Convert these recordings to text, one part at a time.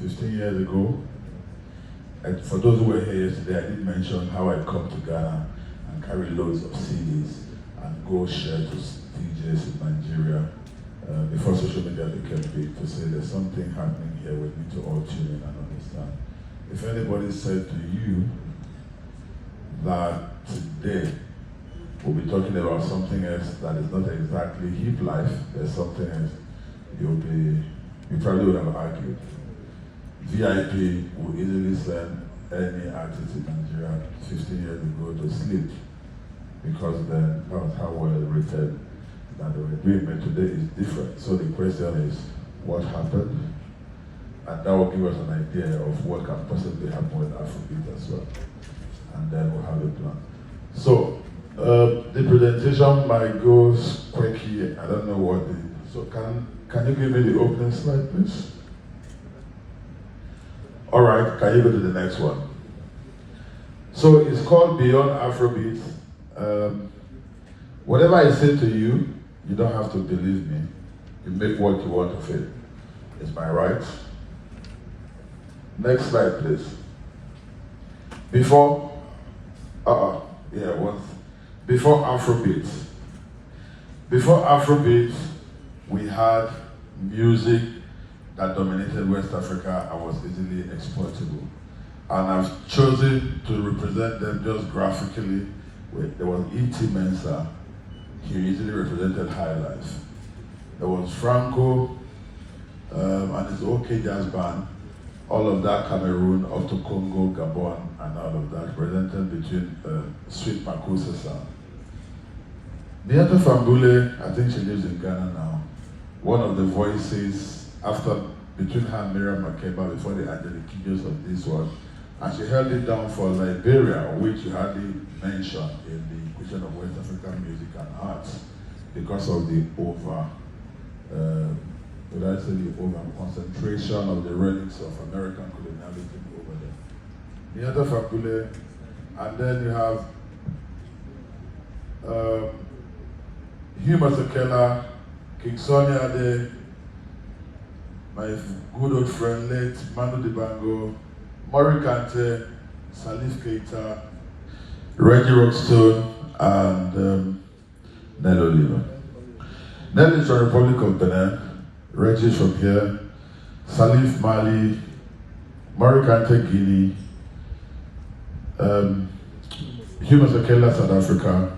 15 years ago. And for those who were here yesterday, I did mention how I come to Ghana and carry loads of CDs and go share to DJs in Nigeria before social media became big, to say there's something happening here. We need to all tune in and understand. If anybody said to you that today we'll be talking about something else that is not exactly Hiplife, there's something else, you probably would have argued. VIP will easily send any artist in Nigeria 15 years ago to sleep, because then that was how well rated that they were doing, but today is different. So the question is, what happened? And that will give us an idea of what can possibly happen with Afrobeats as well. And then we'll have a plan. So, the presentation might go quirky. I don't know what so can you give me the opening slide, please? All right, can you go to the next one? So it's called Beyond Afrobeats. Whatever I say to you, you don't have to believe me. You make what you want of it. Is my right? Next slide, please. Before Afrobeats. Before Afrobeats, we had music that dominated West Africa and was easily exploitable. And I've chosen to represent them just graphically. There was E.T. Mensah. He easily represented high life. There was Franco and his OK Jazz Band. All of that, Cameroon, up to Congo, Gabon, and all of that, represented between Sweet Makossa sound. Niata Fambule, I think she lives in Ghana now. One of the voices between her and Miriam Makeba before the Angelique Kiddos of this world. And she held it down for Liberia, which you hardly mentioned in the question of West African music and arts, because of the concentration of the relics of American colonialism over there. Niata Fambule, and then you have Hugh Masekela, King Sonny Ade, my good old friend late Manu Dibango, Maury Kante, Salif Keita, Reggie Rockstone, and Nell Oliver. Nell is from Republic of Benin, Reggie from here, Salif Mali, Maury Kante Guinea, Hugh Masekela South Africa,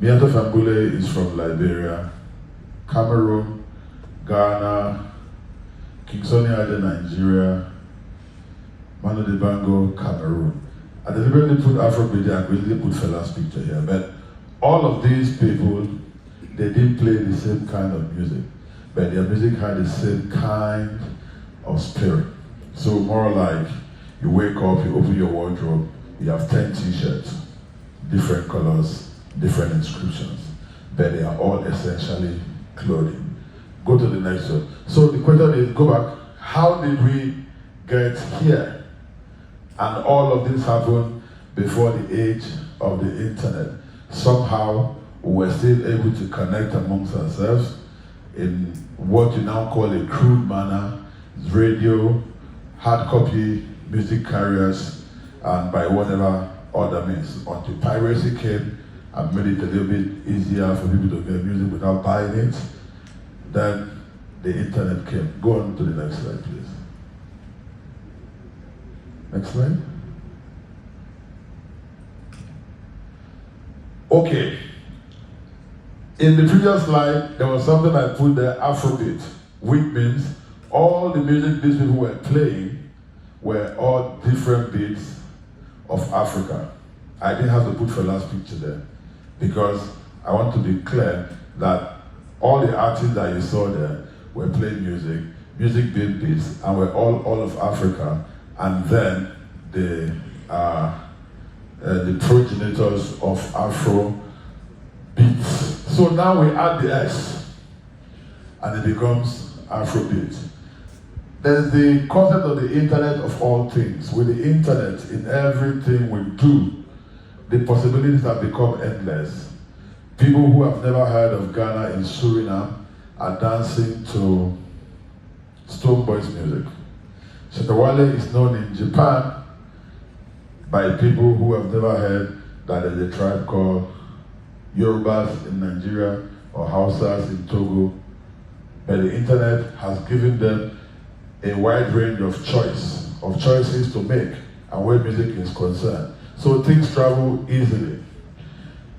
Niata Fambule is from Liberia, Cameroon, Ghana, King Sonny Ade Nigeria, Manu Dibango, Cameroon. I deliberately put Afrobeat and really put Fela's picture here, but all of these people, they didn't play the same kind of music, but their music had the same kind of spirit. So more like, you wake up, you open your wardrobe, you have 10 t-shirts, different colors, different inscriptions, but they are all essentially clothing. Go to the next one. So the question is, go back, how did we get here? And all of this happened before the age of the internet. Somehow, we're still able to connect amongst ourselves in what you now call a crude manner, radio, hard copy, music carriers, and by whatever other means, until piracy came and made it a little bit easier for people to get music without buying it. Then the internet came. Go on to the next slide, please. Next slide. Okay. In the previous slide, there was something I put there, Afrobeat, which means all the music these people were playing were all different beats of Africa. I didn't have to put Fela's picture there, because I want to be clear that all the artists that you saw there were playing music beat beats, and were all of Africa, and then the progenitors of Afro beats. So now we add the S, and it becomes Afrobeat. There's the concept of the internet of all things. With the internet in everything we do, the possibilities have become endless. People who have never heard of Ghana in Suriname are dancing to Stone Boys music. Shatawale is known in Japan by people who have never heard that there's a tribe called Yorubas in Nigeria or Hausas in Togo. But the internet has given them a wide range of choices to make and where music is concerned. So things travel easily.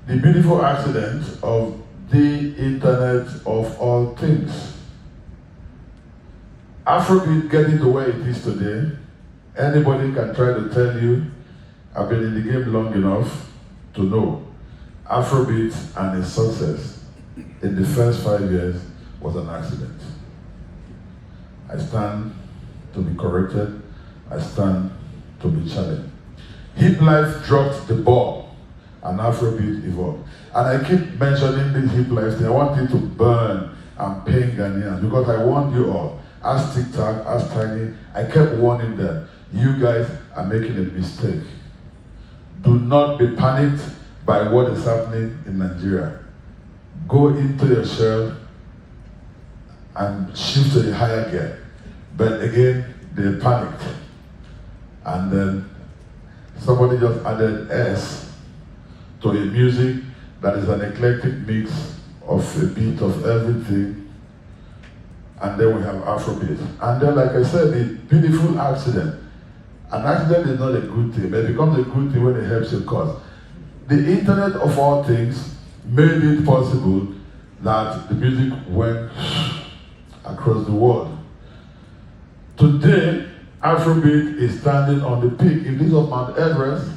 The beautiful accident of the internet of all things. Afrobeat getting to where it is today, anybody can try to tell you, I've been in the game long enough to know Afrobeat and its success in the first 5 years was an accident. I stand to be corrected. I stand to be challenged. Hiplife dropped the ball and Afrobeat evolved. And I keep mentioning this Hiplife thing. I want it to burn and pain Ghanaians because I warned you all. Ask TikTok, ask Tiny. I kept warning them. You guys are making a mistake. Do not be panicked by what is happening in Nigeria. Go into your shell and shift to the higher gear. But again, they panicked. And then somebody just added S to a music that is an eclectic mix of a bit of everything. And then we have Afrobeat. And then, like I said, the beautiful accident. An accident is not a good thing, but it becomes a good thing when it helps your cause. The internet of all things made it possible that the music went across the world. Today, Afrobeat is standing on the peak. If this was Mount Everest,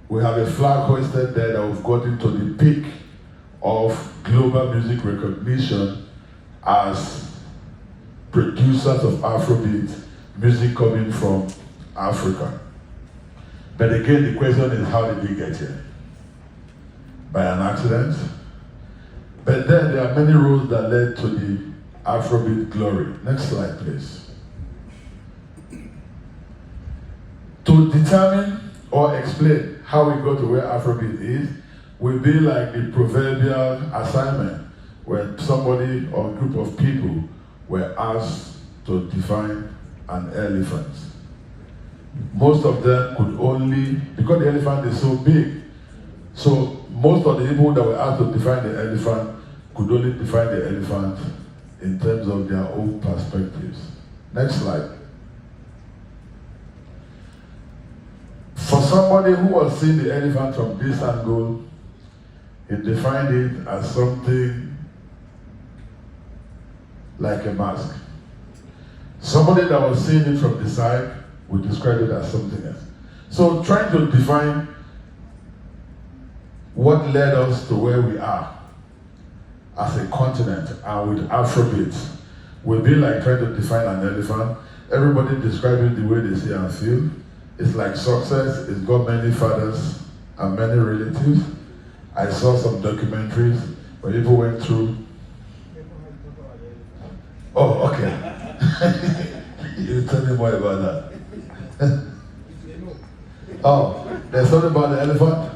we have a flag hoisted there that we've gotten to the peak of global music recognition as producers of Afrobeat, music coming from Africa. But again, the question is, how did we get here? By an accident? But then there are many roads that led to the Afrobeat glory. Next slide, please. To determine or explain how we got to where Afrobeat is will be like the proverbial assignment when somebody or a group of people were asked to define an elephant. Most of them could only, because the elephant is so big, so most of the people that were asked to define the elephant could only define the elephant in terms of their own perspectives. Next slide. For somebody who was seeing the elephant from this angle, he defined it as something like a mask. Somebody that was seeing it from the side would describe it as something else. So trying to define what led us to where we are as a continent and with Afrobeat will be like trying to define an elephant. Everybody describes it the way they see and feel. It's like success. It's got many fathers and many relatives. I saw some documentaries where people went through. Oh, okay. You tell me more about that. Oh, there's something about the elephant?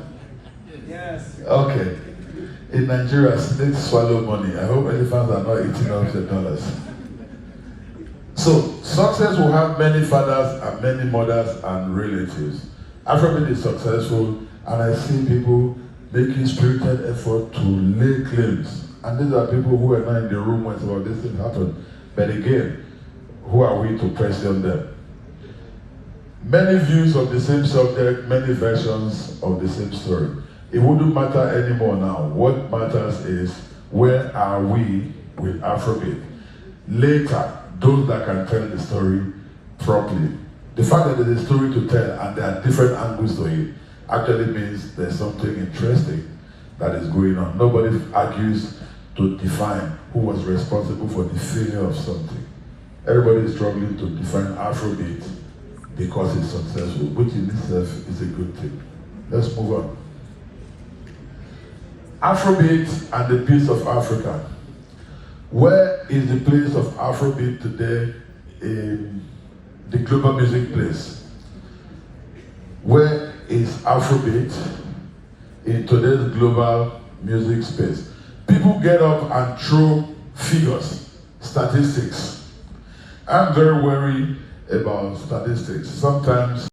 Yes. Okay. In Nigeria, snakes swallow money. I hope elephants are not eating up the dollars. So, success will have many fathers and many mothers and relatives. Afrobeat is successful, and I see people making spirited effort to lay claims. And these are people who are not in the room when some of these things happen. But again, who are we to question them? Many views of the same subject, many versions of the same story. It wouldn't matter anymore now. What matters is, where are we with Afrobeat? Later, those that can tell the story properly. The fact that there's a story to tell and there are different angles to it actually means there's something interesting that is going on. Nobody argues to define who was responsible for the failure of something. Everybody is struggling to define Afrobeat because it's successful, which in itself is a good thing. Let's move on. Afrobeat and the Peace of Africa. Where is the place of Afrobeat today in the global music place? Where is Afrobeat in today's global music space? People get up and throw figures, statistics, I'm very worried about statistics. Sometimes